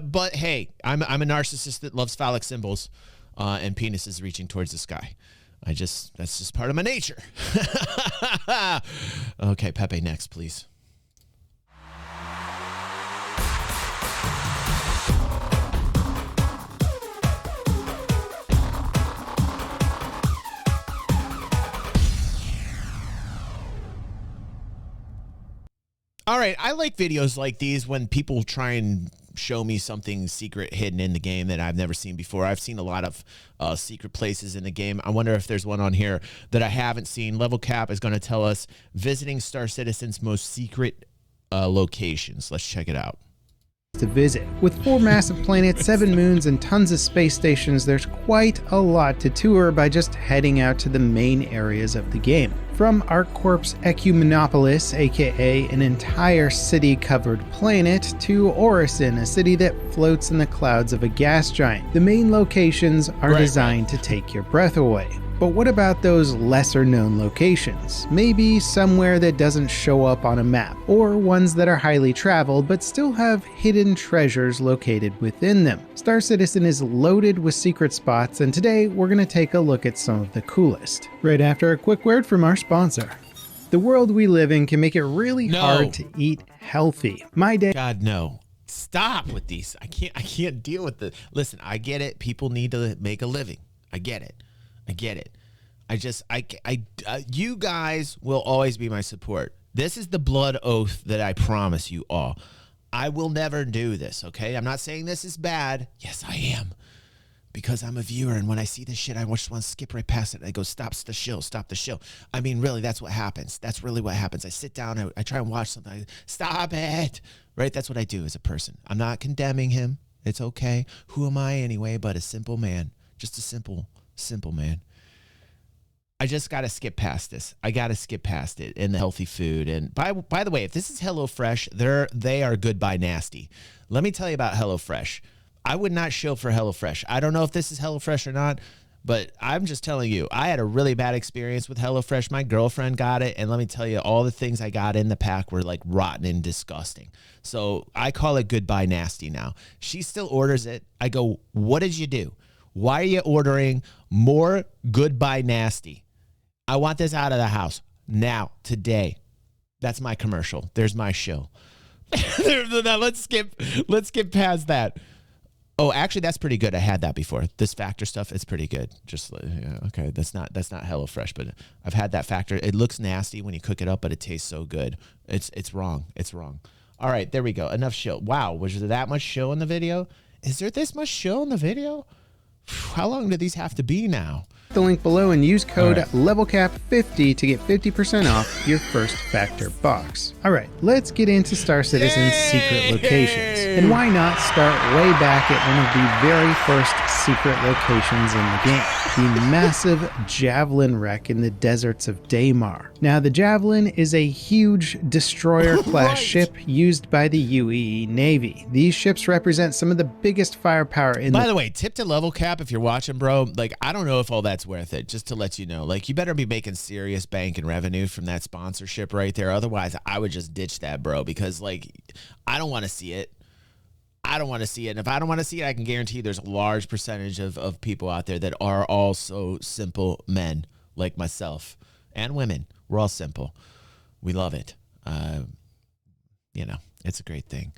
But hey, I'm a narcissist that loves phallic symbols and penises reaching towards the sky. That's just part of my nature. Okay, Pepe, next, please. All right, I like videos like these when people try and show me something secret hidden in the game that I've never seen before. I've seen a lot of secret places in the game. I wonder if there's one on here that I haven't seen. LevelCap is going to tell us visiting Star Citizen's most secret locations. Let's check it out. To visit. With 4 massive planets, 7 moons, and tons of space stations, there's quite a lot to tour by just heading out to the main areas of the game. From ArcCorp's Ecumenopolis, aka an entire city-covered planet, to Orison, a city that floats in the clouds of a gas giant. The main locations are designed to take your breath away. But what about those lesser-known locations? Maybe somewhere that doesn't show up on a map, or ones that are highly traveled but still have hidden treasures located within them. Star Citizen is loaded with secret spots, and today we're going to take a look at some of the coolest. Right after a quick word from our sponsor. The world we live in can make it really hard to eat healthy. God, no. Stop with these. I can't deal with the... Listen, I get it. People need to make a living. I get it. You guys will always be my support. This is the blood oath that I promise you all. I will never do this, okay? I'm not saying this is bad. Yes, I am. Because I'm a viewer, and when I see this shit, I just want to skip right past it. I go, stop the show, stop the show. I mean, really, that's what happens. That's really what happens. I sit down, I try and watch something. Stop it, right? That's what I do as a person. I'm not condemning him. It's okay. Who am I anyway but a simple man? Just a simple man. I just got to skip past this. I got to skip past it in the healthy food. And by the way, if this is HelloFresh, they are goodbye nasty. Let me tell you about HelloFresh. I would not shill for HelloFresh. I don't know if this is HelloFresh or not, but I'm just telling you, I had a really bad experience with HelloFresh. My girlfriend got it, and let me tell you, all the things I got in the pack were like rotten and disgusting. So I call it goodbye nasty now. She still orders it. I go, what did you do? Why are you ordering more goodbye nasty? I want this out of the house now, today. That's my commercial. There's my show. Now let's skip past that. Oh, actually, that's pretty good. I had that before. This Factor stuff, it's pretty good. Just okay, that's not HelloFresh, but I've had that Factor. It looks nasty when you cook it up, but it tastes so good. It's wrong. It's wrong. All right, there we go. Enough show. Wow, was there that much show in the video? Is there this much show in the video? How long do these have to be now? The link below and use code LevelCap50 to get 50% off your first Factor box. Alright, let's get into Star Citizen's secret locations. And why not start way back at one of the very first secret locations in the game, the massive Javelin wreck in the deserts of Daymar. Now, the Javelin is a huge destroyer-class ship used by the UEE Navy. These ships represent some of the biggest firepower in By the way, tip to LevelCap if you're watching, bro. Like, I don't know if all that's worth it, just to let you know. Like, you better be making serious bank and revenue from that sponsorship right there. Otherwise, I would just ditch that, bro, because, like, I don't want to see it. I don't want to see it. And if I don't want to see it, I can guarantee there's a large percentage of people out there that are also simple men like myself and women. We're all simple. We love it. You know, it's a great thing.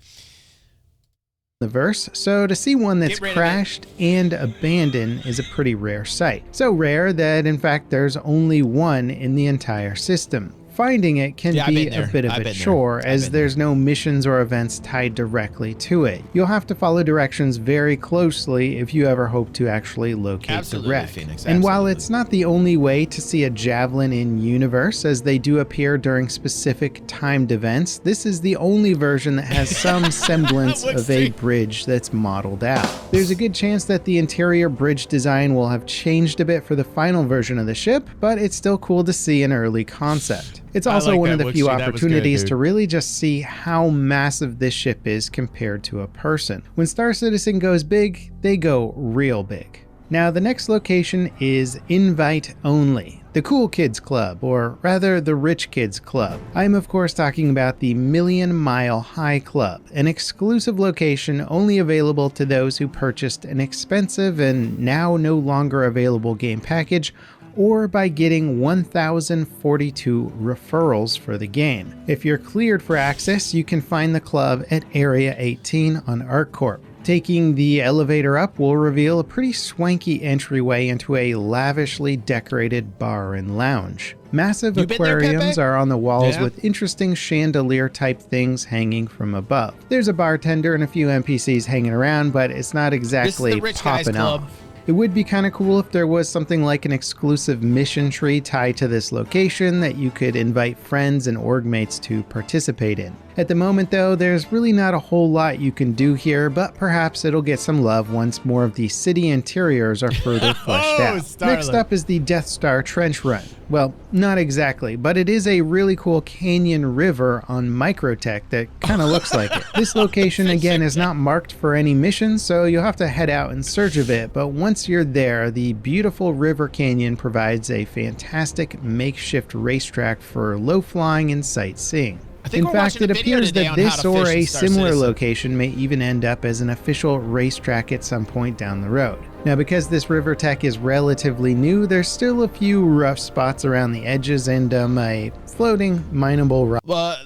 The verse, so to see one that's crashed and abandoned is a pretty rare sight. So rare that in fact there's only one in the entire system. Finding it can be a bit of a chore as there's no missions or events tied directly to it. You'll have to follow directions very closely if you ever hope to actually locate the wreck. Phoenix, and while it's not the only way to see a Javelin in universe, as they do appear during specific timed events, this is the only version that has some semblance of a bridge that's modeled out. There's a good chance that the interior bridge design will have changed a bit for the final version of the ship, but it's still cool to see an early concept. It's also one of the few opportunities to really just see how massive this ship is compared to a person. When Star Citizen goes big, they go real big. Now, the next location is invite only. the Cool Kids Club, or rather the Rich Kids Club. I'm of course talking about the Million Mile High Club, an exclusive location only available to those who purchased an expensive and now no longer available game package, or by getting 1,042 referrals for the game. If you're cleared for access, you can find the club at Area 18 on ArcCorp. Taking the elevator up will reveal a pretty swanky entryway into a lavishly decorated bar and lounge. Massive aquariums are on the walls with interesting chandelier-type things hanging from above. There's a bartender and a few NPCs hanging around, but it's not exactly popping off. It would be kind of cool if there was something like an exclusive mission tree tied to this location that you could invite friends and org mates to participate in. At the moment though, there's really not a whole lot you can do here, but perhaps it'll get some love once more of the city interiors are further fleshed out. Next up is the Death Star Trench Run. Well, not exactly, but it is a really cool canyon river on Microtech that kind of looks like it. This location again is not marked for any missions, so you'll have to head out in search of it, but once you're there, the beautiful river canyon provides a fantastic makeshift racetrack for low flying and sightseeing. In fact, it appears that this or a similar location may even end up as an official racetrack at some point down the road. Now, because this river tech is relatively new, there's still a few rough spots around the edges and a floating mineable rock. Well,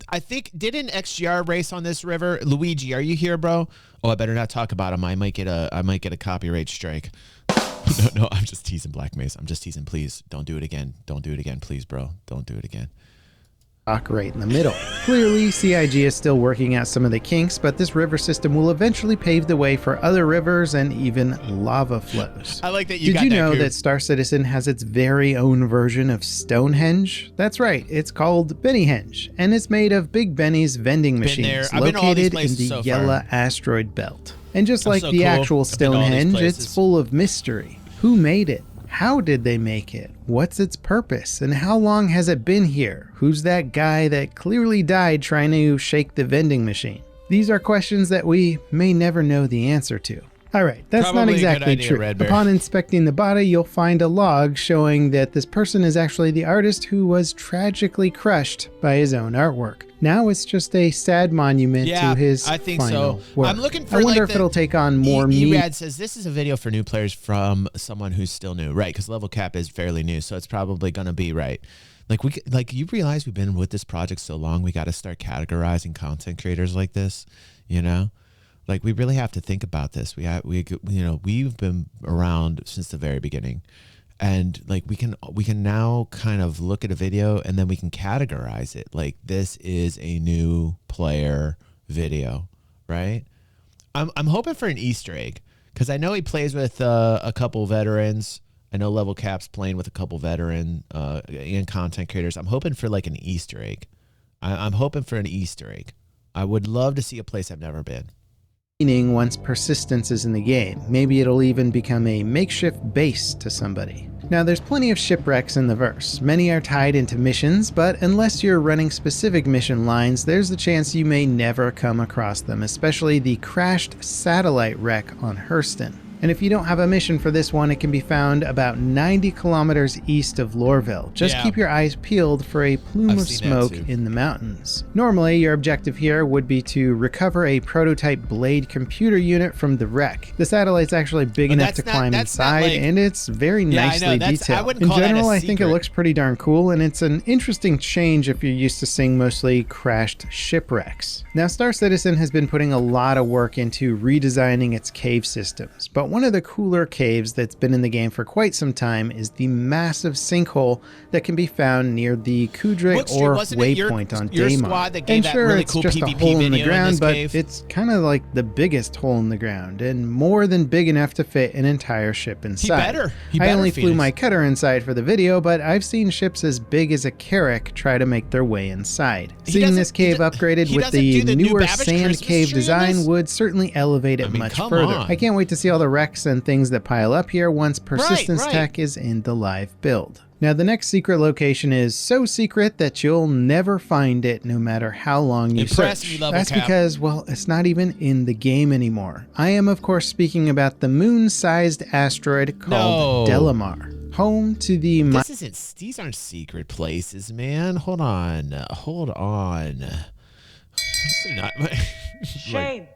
I think, did an XGR race on this river? Luigi, are you here, bro? Oh, I better not talk about him. I might get a copyright strike. No, I'm just teasing, Black Mace. I'm just teasing. Please, don't do it again. Don't do it again, please, bro. Don't do it again. Right in the middle. Clearly, CIG is still working out some of the kinks, but this river system will eventually pave the way for other rivers and even lava flows. I like that you Did you know that Star Citizen has its very own version of Stonehenge? That's right, it's called Bennyhenge, and it's made of Big Benny's vending machines located in the Yella asteroid belt. And just like the actual Stonehenge, it's full of mystery. Who made it? How did they make it? What's its purpose? And how long has it been here? Who's that guy that clearly died trying to shake the vending machine? These are questions that we may never know the answer to. Alright, that's not exactly true. Upon inspecting the body, you'll find a log showing that this person is actually the artist who was tragically crushed by his own artwork. Now it's just a sad monument to his final work. I'm looking for I wonder if it'll take on more meat. Erad says this is a video for new players from someone who's still new, right? Because LevelCap is fairly new, so it's probably going to be right. Like you realize we've been with this project so long, we got to start categorizing content creators like this, you know? Like we really have to think about this. We've been around since the very beginning, and like we can now kind of look at a video and then we can categorize it. Like this is a new player video, right? I'm hoping for an Easter egg because I know he plays with a couple veterans. I know LevelCap's playing with a couple veteran and content creators. I'm hoping for like an Easter egg. I'm hoping for an Easter egg. I would love to see a place I've never been. Once persistence is in the game. Maybe it'll even become a makeshift base to somebody. Now there's plenty of shipwrecks in the verse. Many are tied into missions, but unless you're running specific mission lines, there's the chance you may never come across them, especially the crashed satellite wreck on Hurston. And if you don't have a mission for this one, it can be found about 90 kilometers east of Lorville. Just keep your eyes peeled for a plume of smoke in the mountains. Normally, your objective here would be to recover a prototype Blade computer unit from the wreck. The satellite's actually big enough to climb inside, and it's very nicely detailed. In general, I think it looks pretty darn cool, and it's an interesting change if you're used to seeing mostly crashed shipwrecks. Now, Star Citizen has been putting a lot of work into redesigning its cave systems, but one of the cooler caves that's been in the game for quite some time is the massive sinkhole that can be found near the Kudra Ore waypoint on Daymar. And sure, it's just a hole in the ground, but it's kind of like the biggest hole in the ground, and more than big enough to fit an entire ship inside. I only flew my cutter inside for the video, but I've seen ships as big as a Carrack try to make their way inside. Seeing this cave upgraded with the newer sand cave design would certainly elevate it much further. I can't wait to see all the wrecks and things that pile up here once persistence tech is in the live build. Now the next secret location is so secret that you'll never find it no matter how long you search. That's because, well, it's not even in the game anymore. I am of course speaking about the moon-sized asteroid called Delamar. home to the These aren't secret places, man. Hold on. Shame.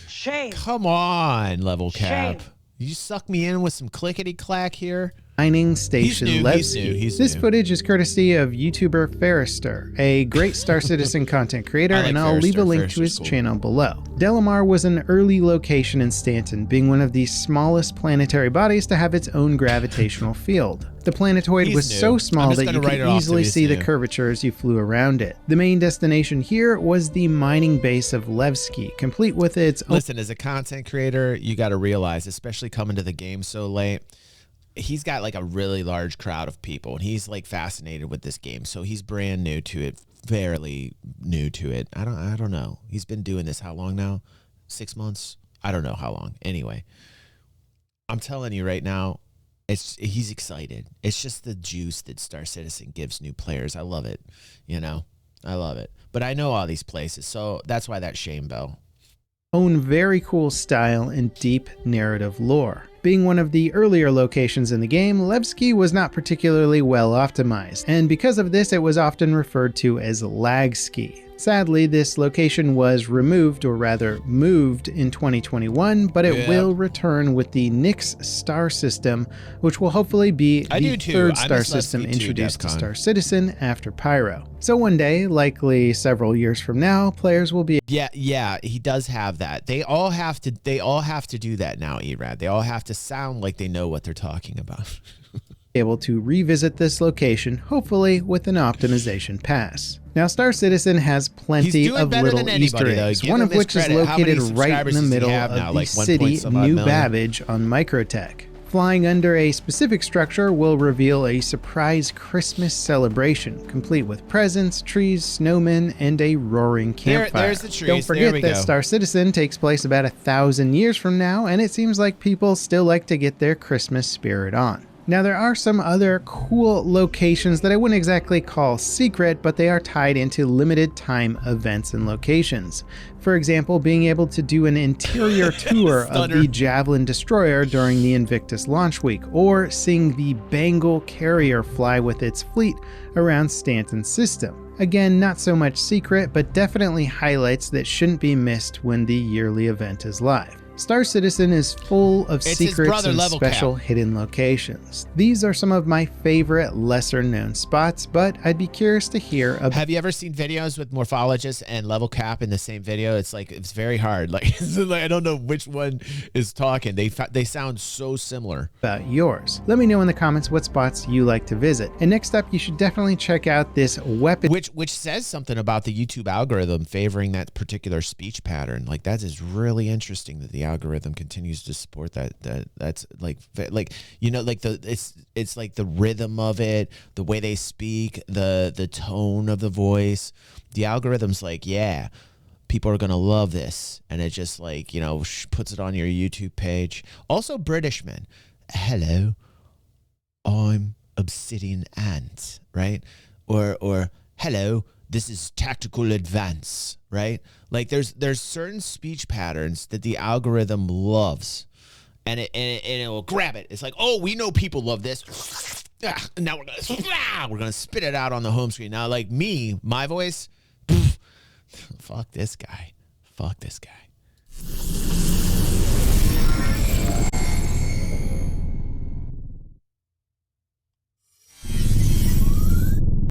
Shame. Come on, LevelCap. Shame. You suck me in with some clickety clack here. mining station Levski. This footage is courtesy of YouTuber Ferrister, a great Star Citizen content creator, and I'll leave a link to his channel below. Delamar was an early location in Stanton, being one of the smallest planetary bodies to have its own gravitational field. The planetoid was so small that you could easily see the curvature as you flew around it. The main destination here was the mining base of Levski, complete with its own... Listen, as a content creator, you got to realize, especially coming to the game so late, he's got like a really large crowd of people, and he's like fascinated with this game. So he's brand new to it, fairly new to it. I don't know. He's been doing this how long now? 6 months? I don't know how long. Anyway, I'm telling you right now, he's excited. It's just the juice that Star Citizen gives new players. I love it. You know, I love it. But I know all these places, so that's why that shame bell. Own very cool style and deep narrative lore. Being one of the earlier locations in the game, Levski was not particularly well optimized, and because of this it was often referred to as Lagski. Sadly, this location was removed, or rather moved, in 2021, but it will return with the Nyx star system, which will hopefully be the third star system introduced to Star Citizen after Pyro. So one day, likely several years from now, players will be... Yeah, he does have that. They all have to do that now, Erad. They all have to sound like they know what they're talking about. able to revisit this location, hopefully with an optimization pass. Now, Star Citizen has plenty of little Easter eggs, one of which is located right in the middle of the city New Babbage on Microtech. Flying under a specific structure will reveal a surprise Christmas celebration, complete with presents, trees, snowmen, and a roaring campfire. There's the trees. Don't forget that Star Citizen takes place about 1,000 years from now, and it seems like people still like to get their Christmas spirit on. Now, there are some other cool locations that I wouldn't exactly call secret, but they are tied into limited time events and locations. For example, being able to do an interior tour of the Javelin Destroyer during the Invictus launch week, or seeing the Bengal carrier fly with its fleet around Stanton's system. Again, not so much secret, but definitely highlights that shouldn't be missed when the yearly event is live. Star Citizen is full of secrets and special hidden locations. These are some of my favorite lesser known spots, but I'd be curious to hear about... Have you ever seen videos with Morphologists and LevelCap in the same video? It's like, it's very hard. Like I don't know which one is talking. They sound so similar. About yours. Let me know in the comments what spots you like to visit. And next up, you should definitely check out this weapon... Which says something about the YouTube algorithm favoring that particular speech pattern. Like, that is really interesting that the algorithm continues to support that's like you know, like it's like the rhythm of it, the way they speak, the tone of the voice. The algorithm's like, yeah, people are gonna love this, and it just, like, you know, puts it on your YouTube page. Also, Britishman, hello, I'm Obsidian Ant, right? Or hello, this is Tactical Advance, right? Like, there's certain speech patterns that the algorithm loves, and it will grab it. It's like, oh, we know people love this. Now we're gonna spit it out on the home screen. Now, like me, my voice, fuck this guy.